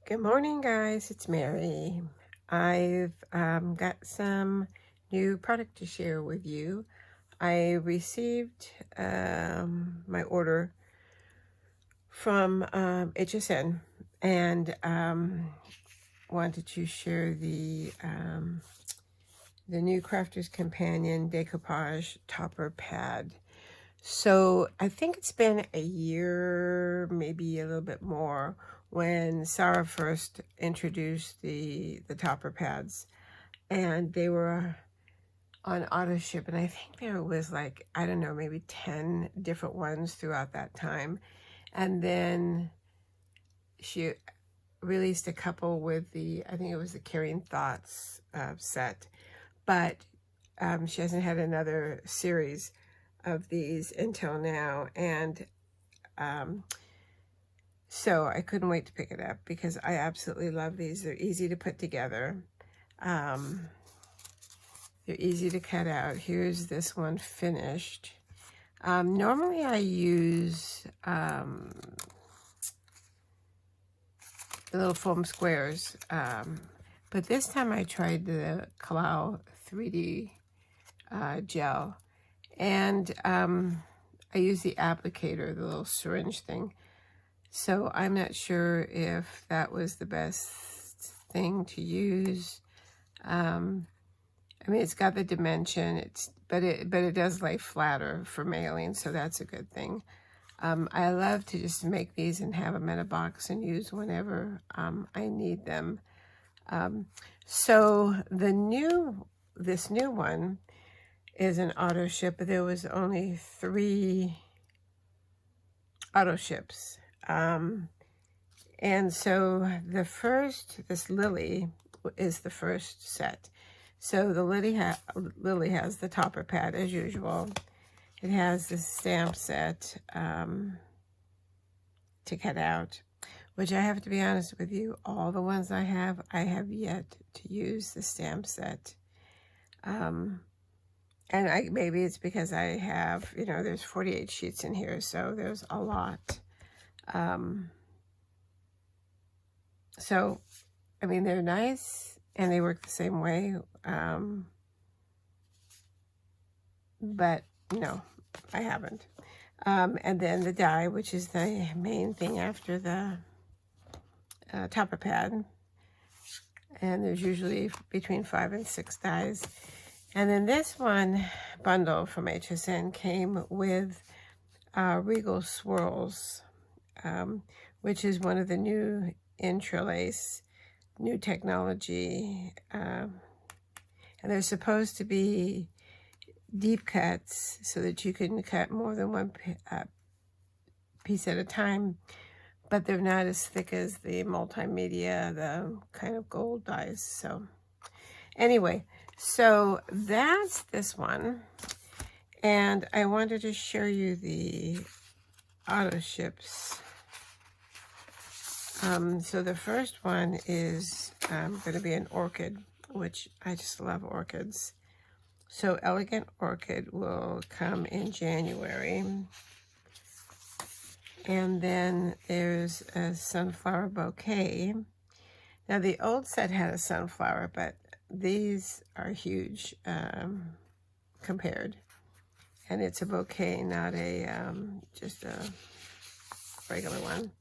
Good morning, guys. It's Mary. I've got some new product to share with you. I received my order from HSN and wanted to share the new Crafter's Companion Decoupage Topper Pad. So I think it's been a year, maybe a little bit more, when Sarah first introduced the topper pads, and they were on auto ship, and I think there was like, I don't know, maybe 10 different ones throughout that time. And then she released a couple with I think it was the Caring Thoughts set, but she hasn't had another series of these until now, and so I couldn't wait to pick it up because I absolutely love these. They're easy to put together. They're easy to cut out. Here's this one finished. Normally I use the little foam squares, but this time I tried the Kalau 3D gel, and I use the applicator, the little syringe thing. So I'm not sure if that was the best thing to use. I mean, it's got the dimension, but it does lay flatter for mailing, so that's a good thing. I love to just make these and have them in a box and use whenever I need them. So this new one is an auto ship, but there was only 3 auto ships. And so this lily is the first set. So the lily has the topper pad as usual. It has the stamp set to cut out, which I have to be honest with you, all the ones I have yet to use the stamp set. And maybe it's because I have, there's 48 sheets in here, so there's a lot. So, I mean, they're nice and they work the same way. But no, I haven't. And then the die, which is the main thing after the topper pad. And there's usually between 5 and 6 dies. And then this one bundle from HSN came with Regal Swirls, which is one of the new interlace, new technology. And they're supposed to be deep cuts so that you can cut more than one piece at a time, but they're not as thick as the multimedia, the kind of gold dies. So anyway, so that's this one, and I wanted to show you the auto ships. So the first one is going to be an orchid, which I just love orchids. So Elegant Orchid will come in January. And then there's a sunflower bouquet. Now the old set had a sunflower, but these are huge compared. And it's a bouquet, not just a regular one.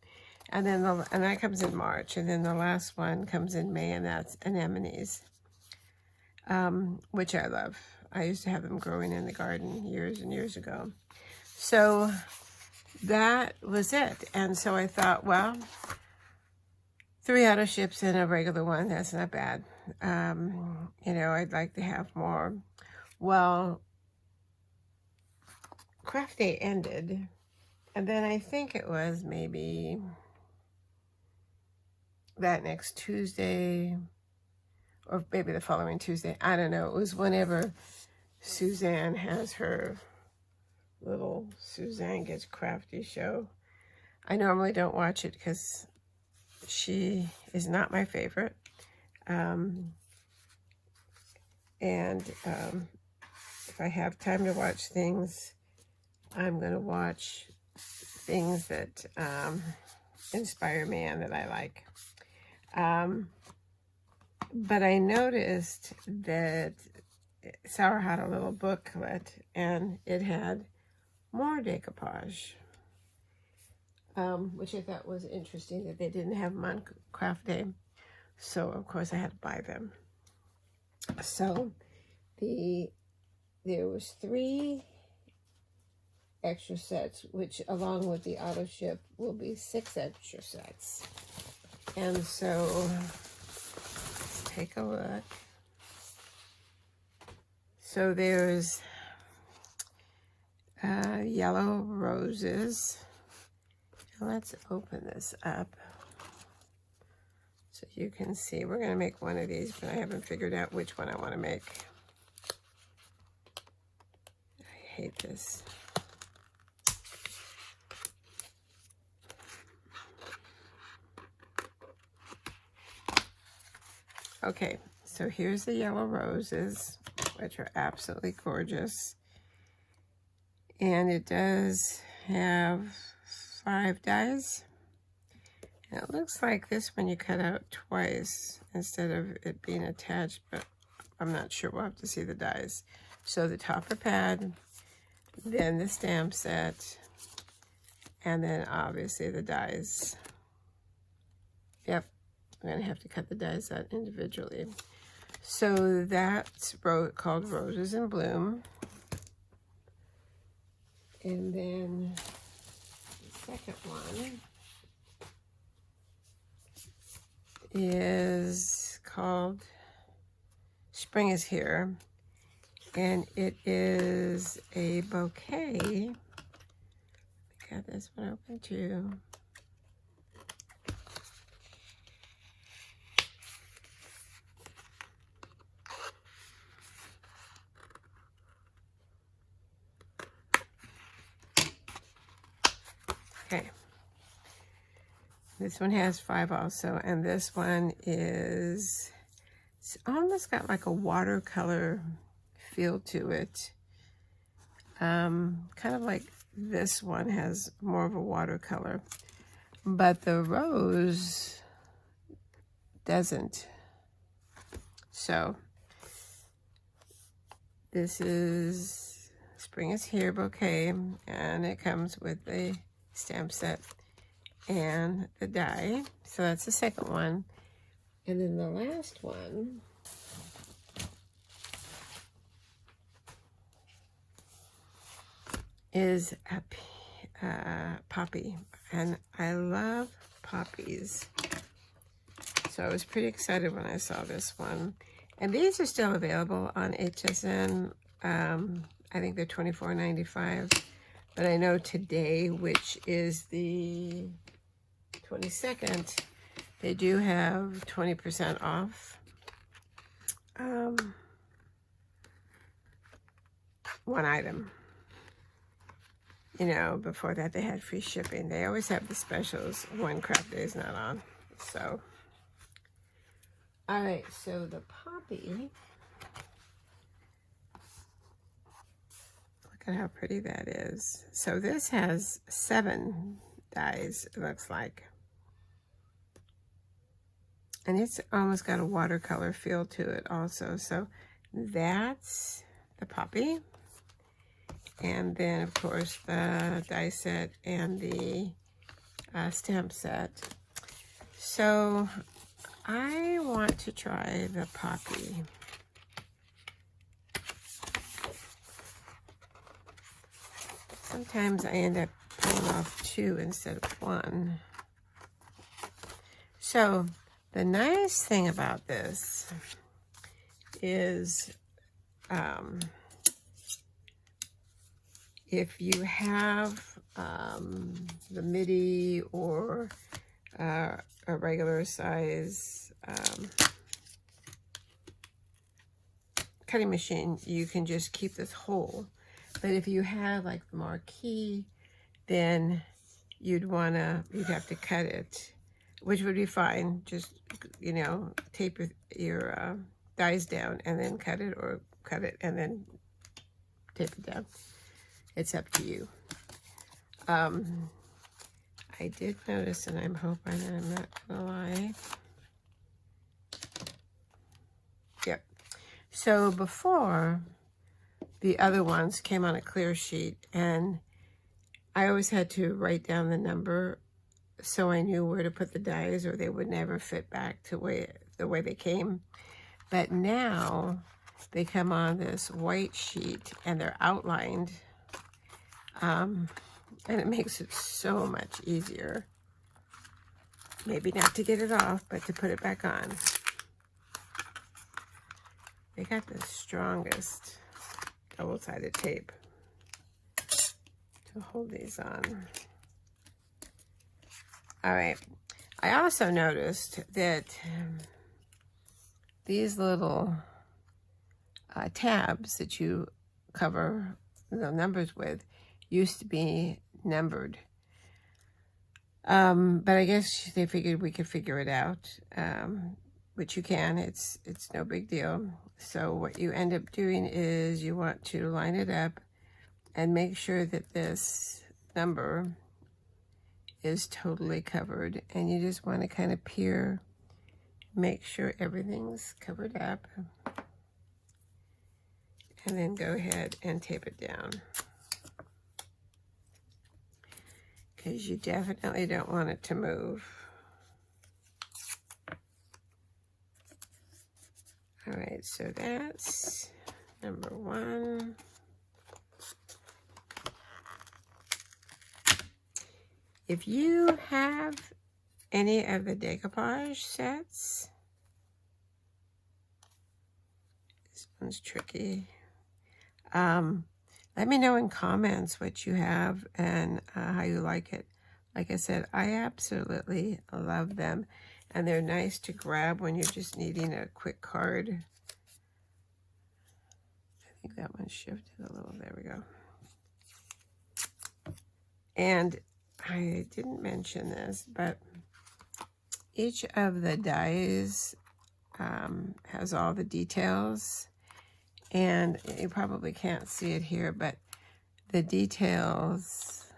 And then that comes in March, and then the last one comes in May, and that's anemones, which I love. I used to have them growing in the garden years and years ago. So that was it. And so I thought, well, 3 auto ships and a regular one, that's not bad. I'd like to have more. Well, craft day ended, and then I think it was maybe that next Tuesday, or maybe the following Tuesday. I don't know. It was whenever Suzanne has her little Suzanne Gets Crafty show. I normally don't watch it because she is not my favorite. If I have time to watch things, I'm going to watch things that inspire me and that I like. But I noticed that Sour had a little booklet, and it had more decoupage, which I thought was interesting that they didn't have them on craft day. So of course I had to buy them. So there was 3 extra sets, which along with the auto ship will be 6 extra sets. And so let's take a look. So there's yellow roses. Now let's open this up so you can see. We're going to make one of these, but I haven't figured out which one I want to make. I hate this. Okay, so here's the yellow roses, which are absolutely gorgeous. And it does have 5 dies. And it looks like this one you cut out twice instead of it being attached, but I'm not sure. We'll have to see the dies. So the topper pad, then the stamp set, and then obviously the dies. Yep, I'm going to have to cut the dies out individually. So that's called Roses in Bloom. And then the second one is called Spring is Here. And it is a bouquet. Got this one open too. Okay, this one has 5 also, and this one is, it's almost got like a watercolor feel to it. Kind of like this one has more of a watercolor, but the rose doesn't. So this is Spring is Here bouquet, and it comes with a stamp set and the die. So that's the second one. And then the last one is a poppy, and I love poppies. So I was pretty excited when I saw this one. And these are still available on HSN. I think they're $24.95. But I know today, which is the 22nd, they do have 20% off. One item. You know, before that they had free shipping. They always have the specials when craft day is not on. So, all right, so the poppy. Look at how pretty that is. So this has 7 dies, it looks like. And it's almost got a watercolor feel to it also. So that's the poppy. And then, of course, the die set and the stamp set. So I want to try the poppy. Sometimes I end up pulling off 2 instead of 1. So the nice thing about this is if you have the midi or a regular size cutting machine, you can just keep this whole. But if you have like the marquee, then you'd have to cut it, which would be fine. Just, you know, tape your dies down and then cut it, or cut it and then tape it down. It's up to you. I did notice, and I'm hoping that I'm not gonna lie, So before, the other ones came on a clear sheet, and I always had to write down the number so I knew where to put the dies, or they would never fit back to the way they came. But now they come on this white sheet and they're outlined, and it makes it so much easier. Maybe not to get it off, but to put it back on. They got the strongest double-sided tape to hold these on. All right. I also noticed that these little tabs that you cover the numbers with used to be numbered. But I guess they figured we could figure it out, which you can. It's no big deal. So what you end up doing is you want to line it up and make sure that this number is totally covered. And you just want to kind of peer, make sure everything's covered up. And then go ahead and tape it down. Because you definitely don't want it to move. All right, so that's number 1. If you have any of the decoupage sets, this one's tricky. Let me know in comments what you have and how you like it. Like I said, I absolutely love them. And they're nice to grab when you're just needing a quick card. I think that one shifted a little. There we go. And I didn't mention this, but each of the dies has all the details. And you probably can't see it here, but the details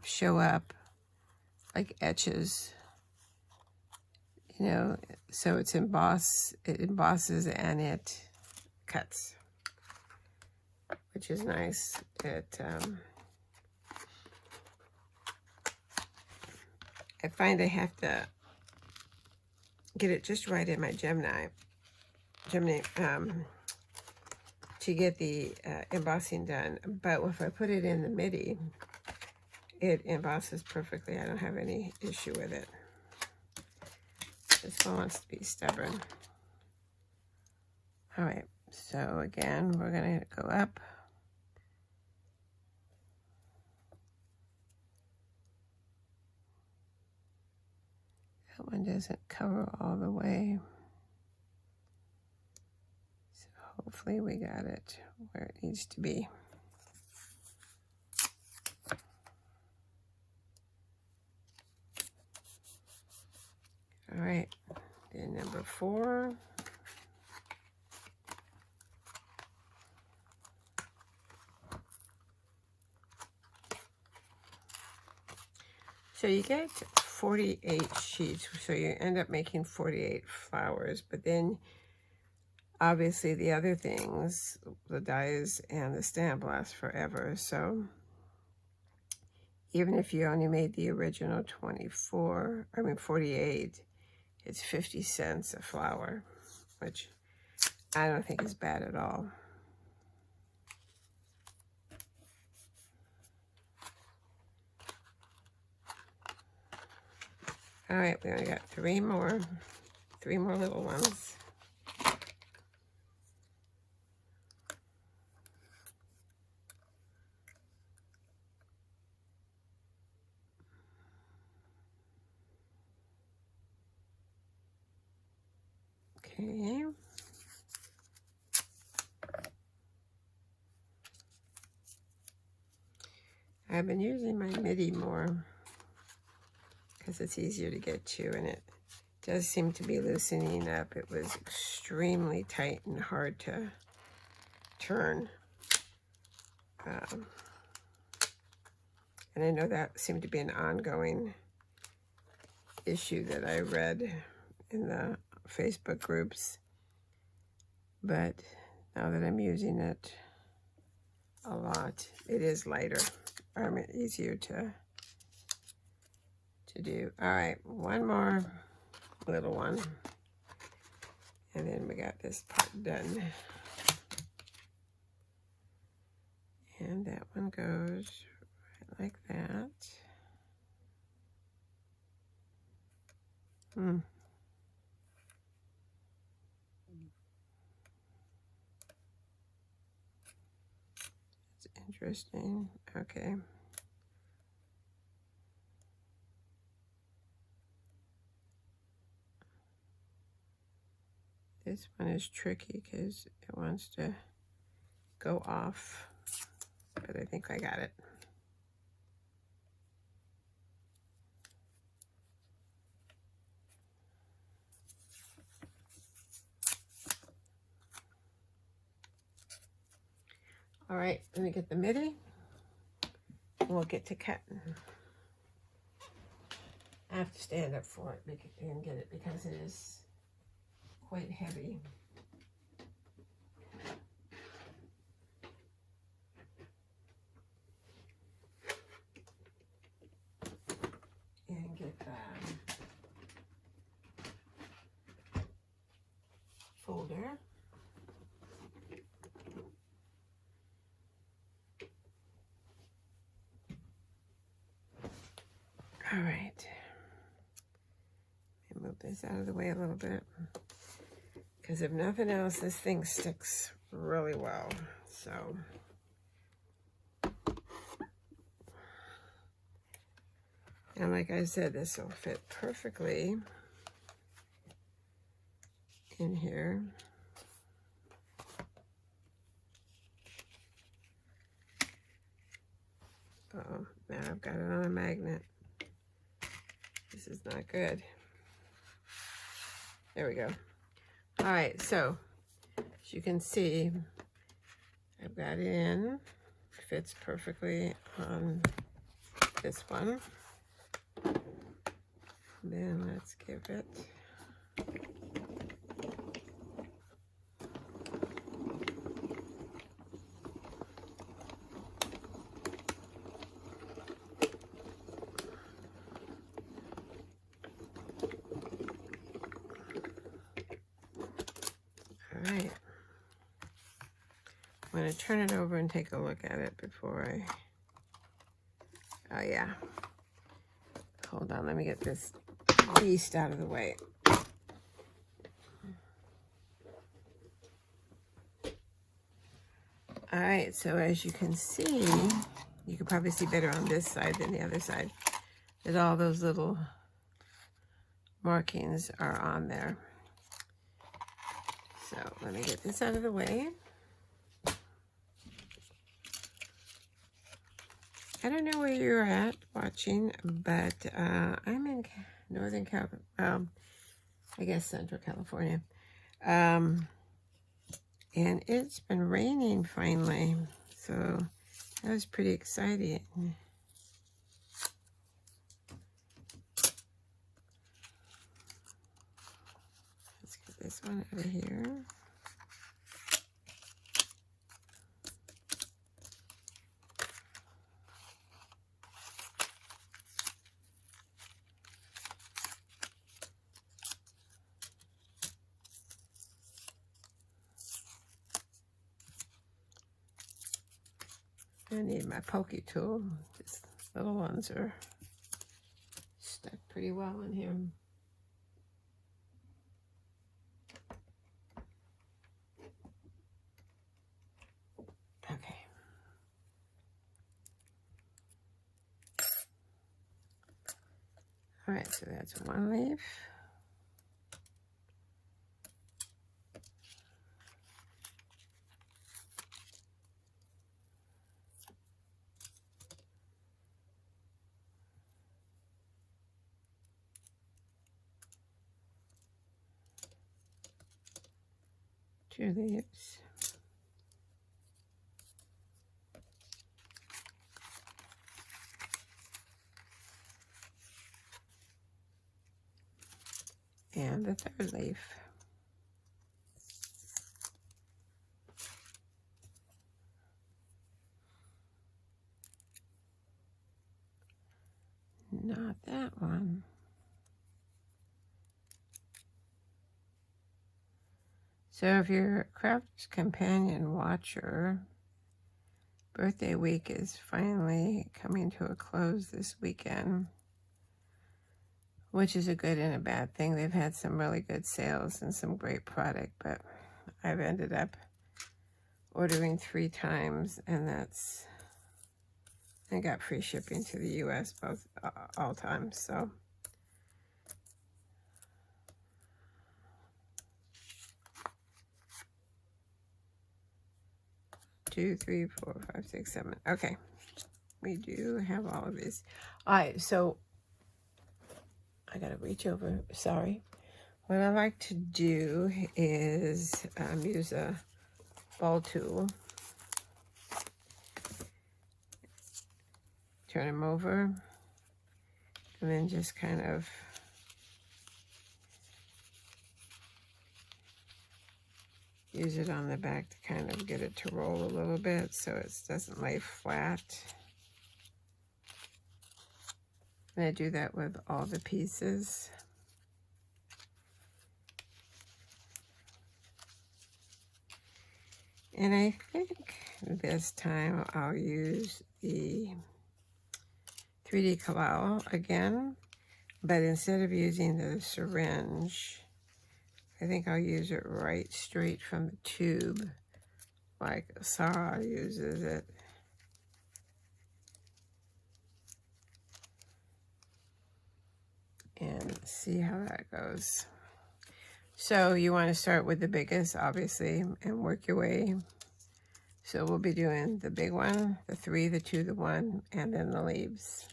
show up like etches, you know, so it embosses and it cuts, which is nice. I find I have to get it just right in my Gemini to get the embossing done. But if I put it in the MIDI, it embosses perfectly. I don't have any issue with it. This one wants to be stubborn. All right, so again, we're gonna go up. That one doesn't cover all the way. So hopefully we got it where it needs to be. All right, then number 4. So you get 48 sheets, so you end up making 48 flowers, but then obviously the other things, the dies and the stamp last forever. So even if you only made the original 48, it's 50 cents a flower, which I don't think is bad at all. All right, we only got 3 more little ones. Okay. I've been using my MIDI more because it's easier to get to, and it does seem to be loosening up. It was extremely tight and hard to turn. And I know that seemed to be an ongoing issue that I read in the Facebook groups. but now that I'm using it a lot, it is lighter. Easier to do. All right, one more little one. And then we got this part done. And that one goes right like that. It's interesting. Okay. This one is tricky because it wants to go off, but I think I got it. All right, let me get the MIDI and we'll get to cutting. I have to stand up for it and get it because it is quite heavy. And get the folder. All right. Let me move this out of the way a little bit. Because if nothing else, this thing sticks really well. So, and like I said, this will fit perfectly in here. Uh-oh, now I've got it on a magnet. This is not good. There we go. All right, so as you can see, I've got it in. Fits perfectly on this one. Then let's give it right. I'm going to turn it over and take a look at it before I... Oh, yeah. Hold on, let me get this beast out of the way. All right, so as you can see, you can probably see better on this side than the other side, that all those little markings are on there. So let me get this out of the way. I don't know where you're at watching, but I'm in Northern California, I guess Central California. And it's been raining finally, so that was pretty exciting. Let's get this one out of here. I need my pokey tool. These little ones are stuck pretty well in here. Okay. All right, so that's one leaf. Two leaves. And the third leaf. not that one. So if you're a Craft Companion watcher, birthday week is finally coming to a close this weekend, which is a good and a bad thing. They've had some really good sales and some great product, but I've ended up ordering 3 times, and I got free shipping to the US all times, so. Two, 3, 4, 5, 6, 7. Okay, we do have all of these. All right, so I gotta reach over. Sorry. What I like to do is use a ball tool. Turn them over, and then just kind of use it on the back to kind of get it to roll a little bit so it doesn't lay flat. And I do that with all the pieces. And I think this time I'll use the 3D Collal again, but instead of using the syringe, I think I'll use it right straight from the tube, like Sarah uses it. And see how that goes. So you want to start with the biggest, obviously, and work your way. So we'll be doing the big one, the 3, the 2, the 1, and then the leaves.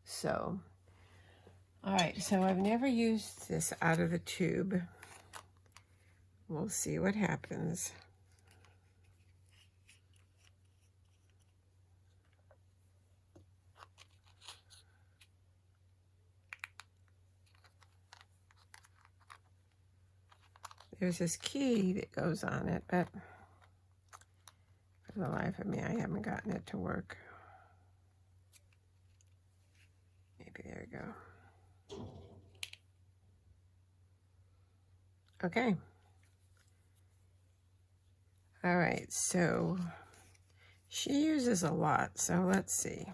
So, all right, so I've never used this out of the tube. We'll see what happens. There's this key that goes on it, but for the life of me, I haven't gotten it to work. Maybe there we go. Okay. All right, so she uses a lot, so let's see.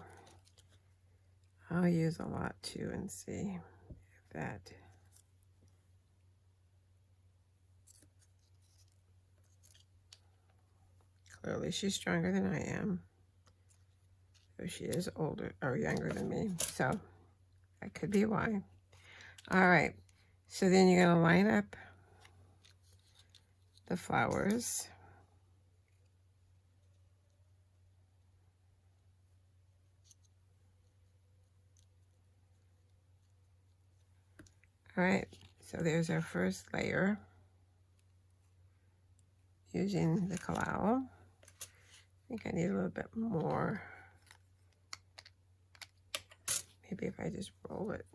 I'll use a lot too and see if that. Clearly she's stronger than I am. So she is older or younger than me, so that could be why. All right, so then you're gonna line up the flowers. All right, so there's our first layer using the Collal. I think I need a little bit more. Maybe if I just roll it.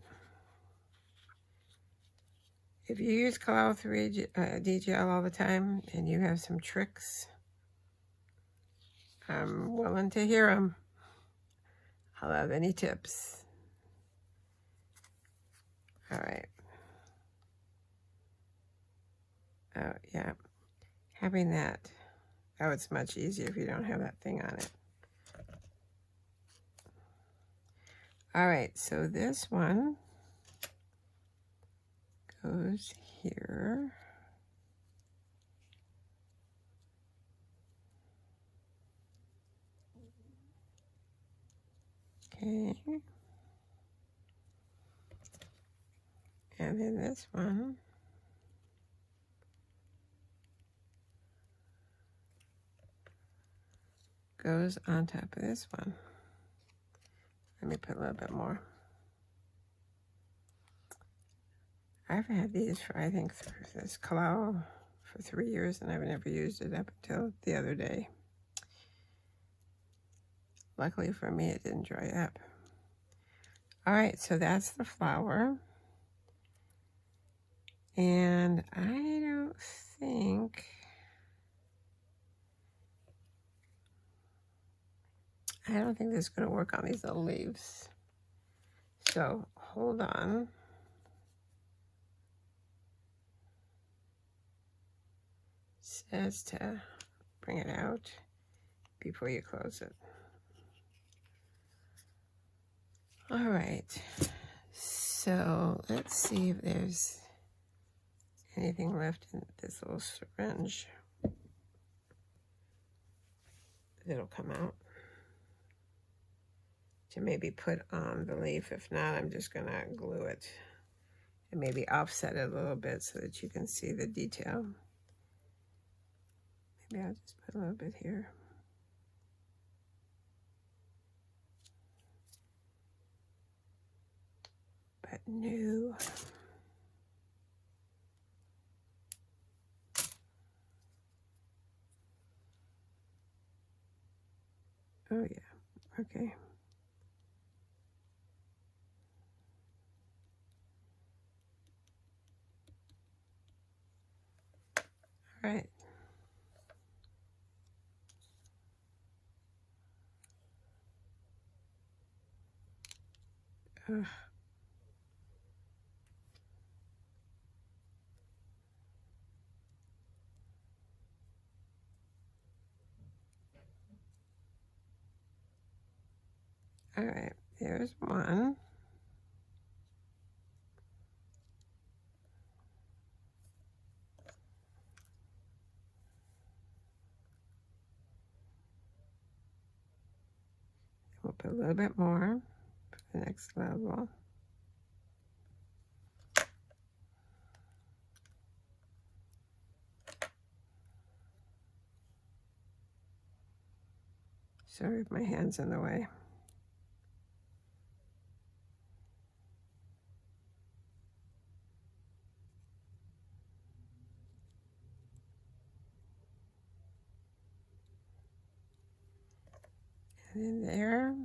If you use Collal 3 DGL all the time and you have some tricks, I'm willing to hear them. I'll have any tips. All right. Oh, yeah. Having that. Oh, it's much easier if you don't have that thing on it. All right, so this one goes here. Okay. And then this one goes on top of this one. Let me put a little bit more. I've had these for, I think, this Collal for 3 years, and I've never used it up until the other day. Luckily for me, it didn't dry up. All right, so that's the flower. And I don't think this is going to work on these little leaves. So hold on. It says to bring it out before you close it. All right, so let's see if there's anything left in this little syringe that'll come out to maybe put on the leaf. If not, I'm just gonna glue it and maybe offset it a little bit so that you can see the detail. Maybe I'll just put a little bit here. But no. Oh yeah, okay. All right. Ugh. All right, there's one. We'll put a little bit more for the next level. Sorry if my hand's in the way. And in there.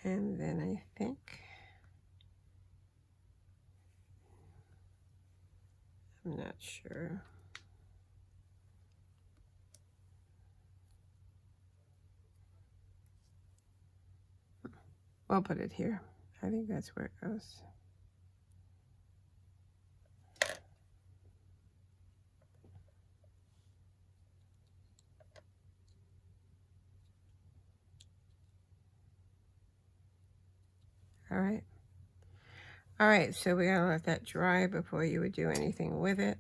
And then I think I'm not sure. We'll put it here. I think that's where it goes. All right. All right, so we gotta let that dry before you would do anything with it.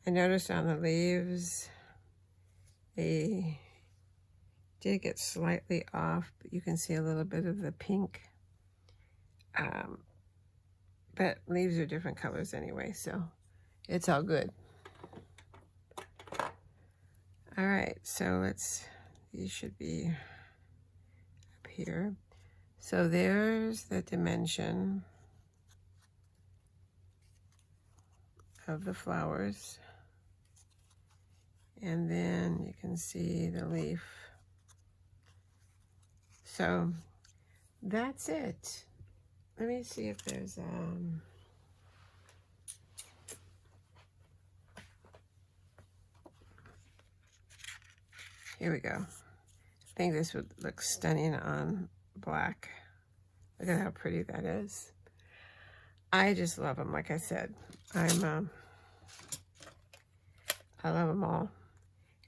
I noticed on the leaves, they did get slightly off, but you can see a little bit of the pink. But leaves are different colors anyway, so it's all good. All right, so these should be up here. So there's the dimension of the flowers. And then you can see the leaf. So that's it. Let me see if there's here we go. I think this would look stunning on black. Look at how pretty that is. I just love them. Like I said, I love them all.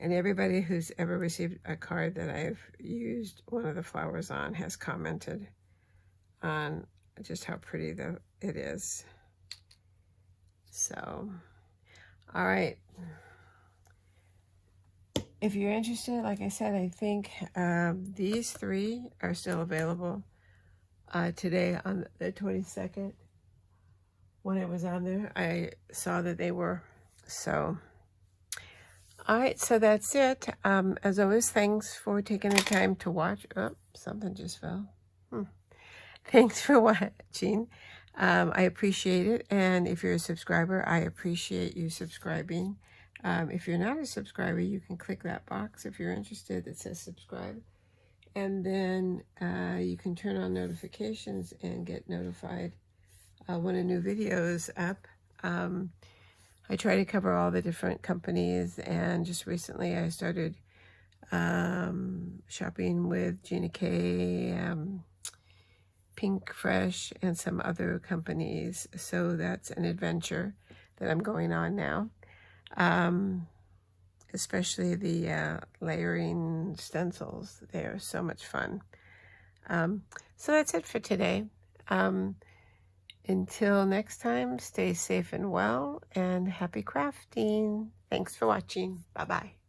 And everybody who's ever received a card that I've used one of the flowers on has commented on just how pretty it is. So, all right. If you're interested, like I said, I think these three are still available today on the 22nd. When I was on there, I saw that they were. So, all right, so that's it. As always, thanks for taking the time to watch. Oh, something just fell. Thanks for watching. I appreciate it. And if you're a subscriber, I appreciate you subscribing. If you're not a subscriber, you can click that box if you're interested that says subscribe. And then you can turn on notifications and get notified when a new video is up. I try to cover all the different companies, and just recently I started shopping with Gina K, Pink Fresh, and some other companies. So that's an adventure that I'm going on now. Especially the layering stencils. They are so much fun. So that's it for today. Until next time, stay safe and well, and happy crafting. Thanks for watching. Bye-bye.